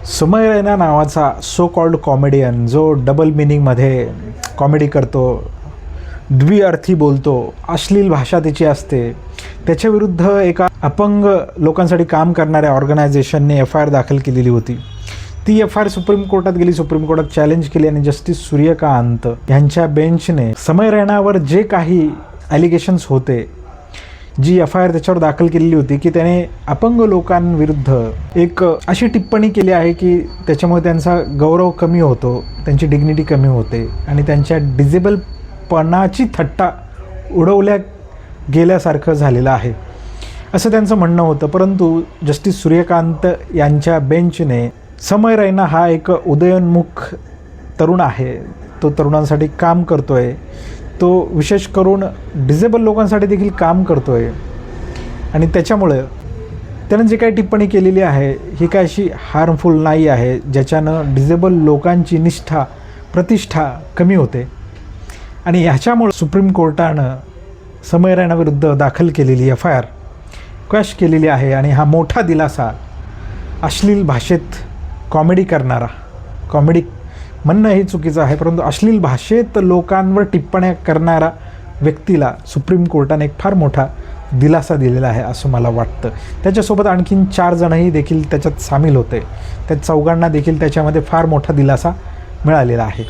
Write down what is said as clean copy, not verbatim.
समय रैना नावाचा so called comedian जो डबल मिनिंगमध्ये कॉमेडी करतो, द्विअर्थी बोलतो, अश्लील भाषा त्याची असते, त्याच्याविरुद्ध एका अपंग लोकांसाठी काम करणाऱ्या ऑर्गनायझेशनने FIR दाखल केलेली होती. ती FIR सुप्रीम कोर्टात गेली. सुप्रीम कोर्टात चॅलेंज केली आणि जस्टिस सूर्यकांत यांच्या बेंचने समय रैनावर जे काही ॲलिगेशन्स होते, जी FIR त्याच्यावर दाखल केलेली होती की त्याने अपंग लोकांविरुद्ध एक अशी टिप्पणी केली आहे की त्याच्यामुळे त्यांचा गौरव कमी होतो, त्यांची डिग्निटी कमी होते आणि त्यांच्या डिजेबलपणाची थट्टा उडवल्या गेल्यासारखं झालेलं आहे, असं त्यांचं म्हणणं होतं. परंतु जस्टिस सूर्यकांत यांच्या बेंचने समय रैना हा एक उदयोन्मुख तरुण आहे, तो तरुणांसाठी काम करतो आहे, तो विशेष करून डिजेबल लोकांसाठी देखील काम करतो आहे आणि त्याच्यामुळं त्यानं जे काही टिप्पणी केलेली आहे ही काय अशी हार्मफुल नाही आहे ज्याच्यानं डिजेबल लोकांची निष्ठा प्रतिष्ठा कमी होते. आणि ह्याच्यामुळं सुप्रीम कोर्टानं समय रैनाविरुद्ध दाखल केलेली FIR क्वॅश केलेली आहे. आणि हा मोठा दिलासा अश्लील भाषेत कॉमेडी करणारा, कॉमेडी म्हणणं हे चुकीचं आहे, परंतु अश्लील भाषेत लोकांवर टिप्पण्या करणारा व्यक्तीला सुप्रीम कोर्टाने एक फार मोठा दिलासा दिलेला आहे असं मला वाटतं. त्याच्यासोबत आणखीन 4 जणही देखील त्याच्यात सामील होते. त्या चौघांना देखील त्याच्यामध्ये फार मोठा दिलासा मिळालेला आहे.